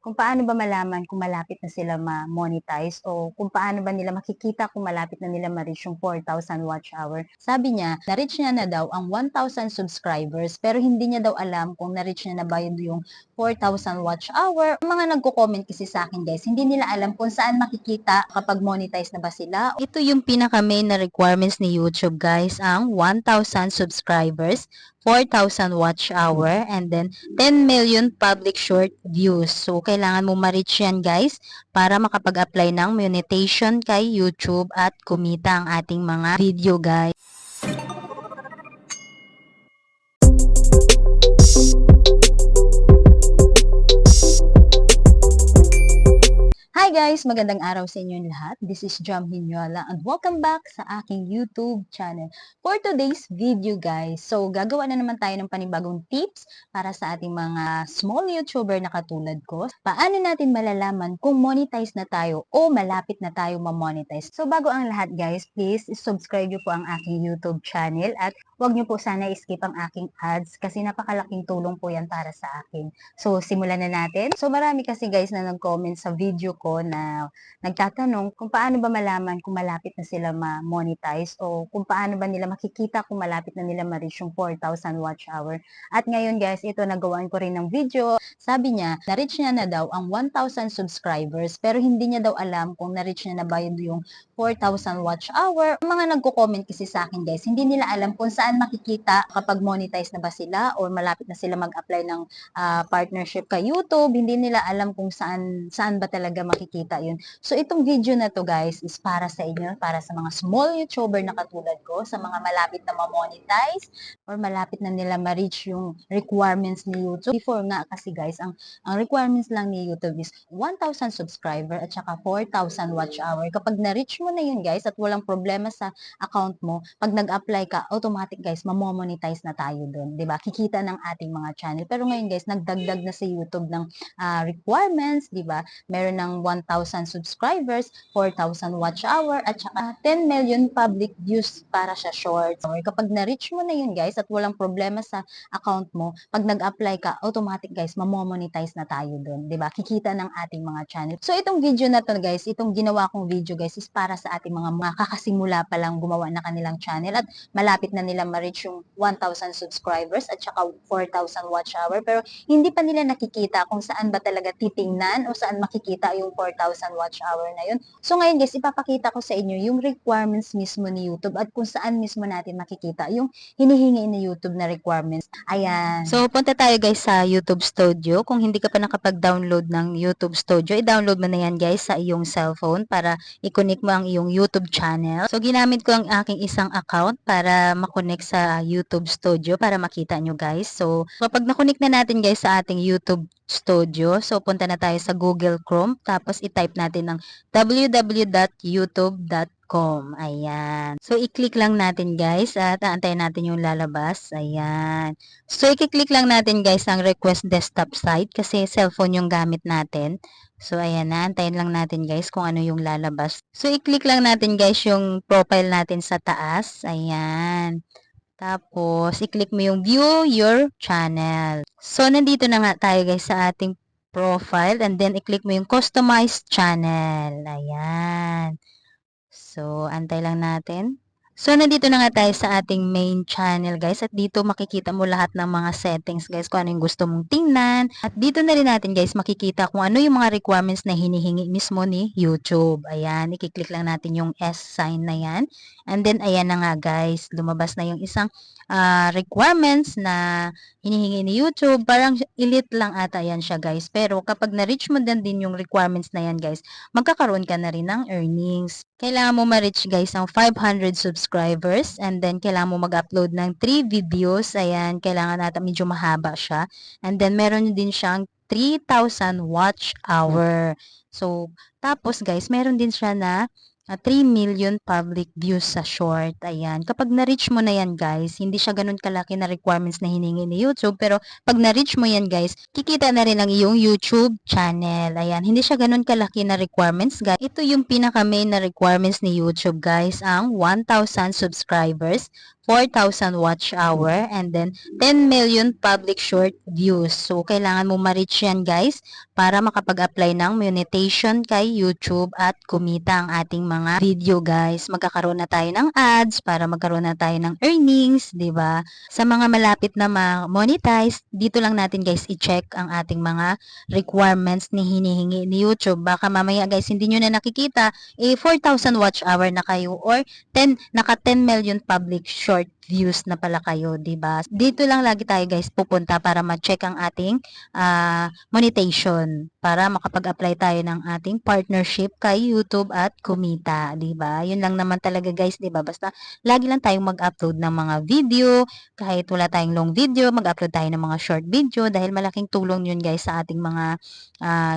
kung paano ba malaman kung malapit na sila ma-monetize o kung paano ba nila makikita kung malapit na nila ma-reach yung 4,000 watch hour. Sabi niya, na-reach niya na daw ang 1,000 subscribers pero hindi niya daw alam kung na-reach niya na ba yung 4,000 watch hour. Ang mga nagko-comment kasi sa akin guys, hindi nila alam kung saan makikita kapag monetize na ba sila. Ito yung pinaka-main na requirements ni YouTube guys, ang 1,000 subscribers, 4,000 watch hour, and then 10 million public short views. So, kailangan mo ma-reach yan guys para makapag-apply ng monetization kay YouTube at kumita ang ating mga video guys. Hi guys! Magandang araw sa inyong lahat. This is Jam Hinyola and welcome back sa aking YouTube channel. For today's video guys, so gagawa na naman tayo ng panibagong tips para sa ating mga small YouTuber na katulad ko. Paano natin malalaman kung monetize na tayo o malapit na tayo ma-monetize? So bago ang lahat guys, please subscribe nyo po ang aking YouTube channel at huwag nyo po sana i-skip ang aking ads kasi napakalaking tulong po yan para sa akin. So simulan na natin. So marami kasi guys na nag-comment sa video ko na nagtatanong kung paano ba malaman kung malapit na sila ma-monetize o kung paano ba nila makikita kung malapit na nila ma-reach yung 4,000 watch hour. At ngayon guys, ito nagawaan ko rin ng video. Sabi niya, na-reach niya na daw ang 1,000 subscribers pero hindi niya daw alam kung na-reach niya na ba yung 4,000 watch hour. Ang mga nagko-comment kasi sa akin guys, hindi nila alam kung saan makikita kapag monetize na ba sila or malapit na sila mag-apply ng partnership kay YouTube. Hindi nila alam kung saan ba talaga makikita yun. So itong video na to guys is para sa inyo, para sa mga small YouTuber na katulad ko, sa mga malapit na ma-monetize or malapit na nila ma-reach yung requirements ni YouTube. Before nga kasi guys, ang requirements lang ni YouTube is 1,000 subscriber at saka 4,000 watch hour. Kapag na-reach mo na yun guys at walang problema sa account mo, pag nag-apply ka, automatic guys, mamomonetize na tayo doon. 'Di ba? Kikita ng ating mga channel. Pero ngayon guys, nagdagdag na sa YouTube ng requirements, 'di ba? Meron ng 1,000 subscribers, 4,000 watch hour, at saka 10 million public views para sa shorts. Kapag na-reach mo na yun guys at walang problema sa account mo, pag nag-apply ka, automatic guys, mamomonetize na tayo doon. 'Di ba? Kikita ng ating mga channel. So itong video na to guys, itong ginawa kong video guys is para sa ating mga makakasimula pa lang gumawa na kanilang channel at malapit na nila ma-reach yung 1,000 subscribers at saka 4,000 watch hour. Pero hindi pa nila nakikita kung saan ba talaga titingnan o saan makikita yung 4,000 watch hour na yun. So ngayon guys, ipapakita ko sa inyo yung requirements mismo ni YouTube at kung saan mismo natin makikita yung hinihingi ni YouTube na requirements. Ayan. So punta tayo guys sa YouTube Studio. Kung hindi ka pa nakapag-download ng YouTube Studio, i-download mo na yan guys sa iyong cellphone para i-connect mo ang iyong YouTube channel. So ginamit ko ang aking isang account para makonect sa YouTube Studio para makita nyo guys. So kapag na-connect na natin guys sa ating YouTube Studio, so punta na tayo sa Google Chrome, tapos i-type natin ang www.youtube.com. Ayan. So i-click lang natin guys at aantayin natin yung lalabas. Ayan. So i-click lang natin guys ang request desktop site kasi cellphone yung gamit natin. So ayan na, antayin lang natin guys kung ano yung lalabas. So i-click lang natin guys yung profile natin sa taas. Ayan. Tapos, i-click mo yung view your channel. So, nandito na nga tayo guys sa ating profile and then i-click mo yung customize channel. Ayan. So, antay lang natin. So, nandito na nga tayo sa ating main channel guys at dito makikita mo lahat ng mga settings guys kung ano yung gusto mong tingnan. At dito na rin natin guys makikita kung ano yung mga requirements na hinihingi mismo ni YouTube. Ayan, i-click lang natin yung S sign na yan. And then, ayan na nga guys, lumabas na yung isang requirements na hinihingi ni YouTube. Parang elite lang ata yan siya guys. Pero kapag na-reach mo din yung requirements na yan guys, magkakaroon ka na rin ng earnings. Kailangan mo ma-reach guys ang 500 subscribers and then kailangan mo mag-upload ng 3 videos. Ayan, kailangan natin medyo mahaba siya. And then meron din siyang 3,000 watch hour. So, tapos guys, meron din siya na 3 million public views sa short. Ayan. Kapag na-reach mo na yan, guys, hindi siya ganun kalaki na requirements na hiningi ni YouTube. Pero pag na-reach mo yan, guys, kikita na rin ang iyong YouTube channel. Ayan. Hindi siya ganun kalaki na requirements, guys. Ito yung pinaka-main na requirements ni YouTube, guys. Ang 1,000 subscribers, 4,000 watch hour, and then 10 million public short views. So, kailangan mo ma-reach yan guys para makapag-apply ng monetization kay YouTube at kumita ang ating mga video guys. Magkakaroon na tayo ng ads para magkaroon na tayo ng earnings, di ba? Sa mga malapit na ma-monetize, dito lang natin guys i-check ang ating mga requirements ni hinihingi ni YouTube. Baka mamaya guys hindi nyo na nakikita, 4,000 watch hour na kayo or naka 10 million public short views na pala kayo, 'di ba? Dito lang lagi tayo guys pupunta para ma-check ang ating monetization para makapag-apply tayo ng ating partnership kay YouTube at kumita, 'di ba? 'Yun lang naman talaga guys, 'di ba? Basta lagi lang tayong mag-upload ng mga video, kahit wala tayong long video, mag-upload tayo ng mga short video dahil malaking tulong 'yun guys sa ating mga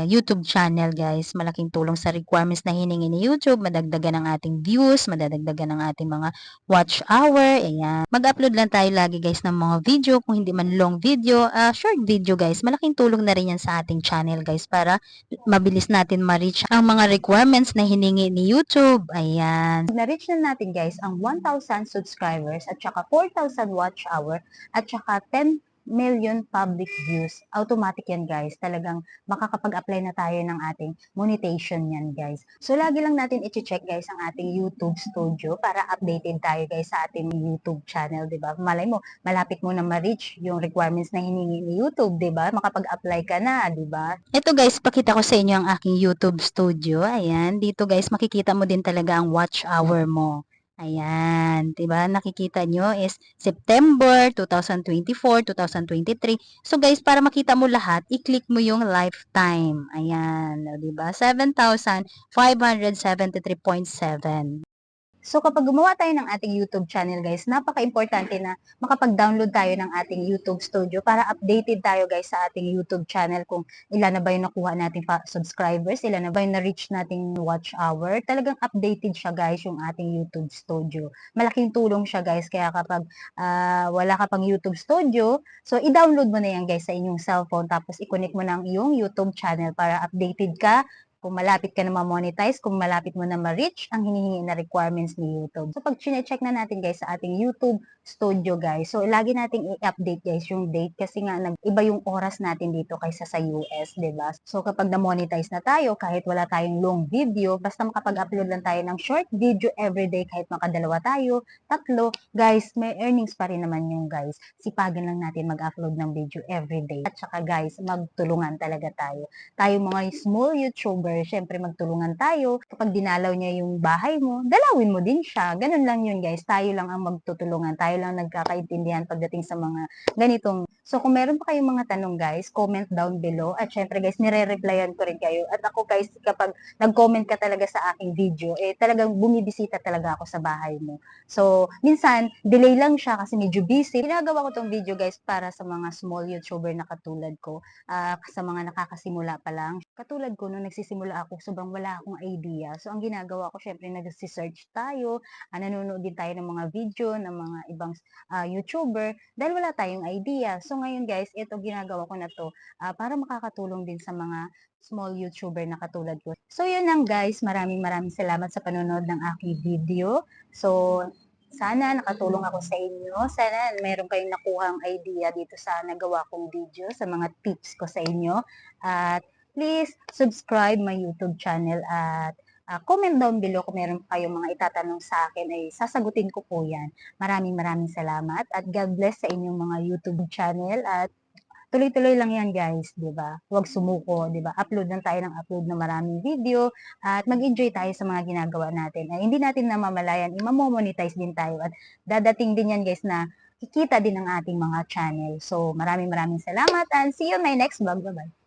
YouTube channel guys. Malaking tulong sa requirements na hiningi ni YouTube, madagdagan ang ating views, madadagdagan ang ating mga watch hour, ayan. Mag-upload lang tayo lagi guys ng mga video, kung hindi man long video, short video guys. Malaking tulong na rin yan sa ating channel guys para mabilis natin ma-reach ang mga requirements na hiningi ni YouTube. Ayan. Na-reach na natin guys ang 1,000 subscribers at saka 4,000 watch hour at saka 10 million public views. Automatic yan guys. Talagang makakapag-apply na tayo ng ating monetization yan guys. So lagi lang natin i-check guys ang ating YouTube Studio para updated tayo guys sa ating YouTube channel, 'di ba? Malay mo, malapit mo na ma-reach yung requirements na hiningi ni YouTube, 'di ba? Makapag-apply ka na, 'di ba? Ito guys, pakita ko sa inyo ang aking YouTube Studio. Ayan, dito guys makikita mo din talaga ang watch hour mo. Ayan, 'di ba? Nakikita nyo is September 2024, 2023. So guys, para makita mo lahat, i-click mo yung lifetime. Ayan, 'di ba? 7,573.7. So kapag gumawa tayo ng ating YouTube channel guys, napaka-importante na makapag-download tayo ng ating YouTube Studio para updated tayo guys sa ating YouTube channel kung ilan na ba yung nakuha nating subscribers, ilan na ba yung na-reach nating watch hour. Talagang updated siya guys yung ating YouTube Studio. Malaking tulong siya guys, kaya kapag wala ka pang YouTube Studio, so i-download mo na yan guys sa inyong cellphone tapos i-connect mo ng iyong YouTube channel para updated ka kung malapit ka na ma-monetize, kung malapit mo na ma-reach ang hinihingi na requirements ni YouTube. So, pag chine-check na natin guys sa ating YouTube Studio guys, so lagi nating i-update guys yung date kasi nga nag-iba yung oras natin dito kaysa sa US, ba diba? So, kapag na-monetize na tayo, kahit wala tayong long video, basta makapag-upload lang tayo ng short video everyday, kahit makadalawa tayo, tatlo, guys, may earnings pa rin naman yung guys. Sipagan lang natin mag-upload ng video everyday. At saka guys, magtulungan talaga tayo. Tayo mga small YouTuber, syempre magtulungan tayo. Kapag dinalaw niya yung bahay mo, dalawin mo din siya. Ganun lang yun guys. Tayo lang ang magtutulungan. Tayo lang nagkakaintindihan pagdating sa mga ganitong. So kung meron pa kayong mga tanong guys, comment down below. At syempre guys, nire-replyan ko rin kayo. At ako guys, kapag nag-comment ka talaga sa aking video, talagang bumibisita talaga ako sa bahay mo. So minsan, delay lang siya kasi medyo busy. Ginagawa ko tong video guys para sa mga small YouTuber na katulad ko. Sa mga nakakasimula pa lang. Katulad ko, nung nagsisimula ako, sobrang wala akong idea. So, ang ginagawa ko, syempre, nag-search tayo, nanonood din tayo ng mga video ng mga ibang YouTuber dahil wala tayong idea. So, ngayon guys, ito ginagawa ko na to para makakatulong din sa mga small YouTuber na katulad ko. So, yun lang guys. Maraming salamat sa panonood ng aking video. So, sana nakatulong ako sa inyo. Sana meron kayong nakuhang idea dito sa nagawa kong video, sa mga tips ko sa inyo. At please subscribe my YouTube channel at comment down below kung meron kayong mga itatanong sa akin ay sasagutin ko po yan. Maraming salamat at God bless sa inyong mga YouTube channel at tuloy-tuloy lang yan guys, 'di ba? Huwag sumuko, 'di ba? Upload lang tayo ng upload ng maraming video at mag-enjoy tayo sa mga ginagawa natin. Ay hindi natin namamalayan, i-monetize din tayo at dadating din yan guys na kikita din ng ating mga channel. So, maraming salamat and see you in my next vlog. Bye-bye.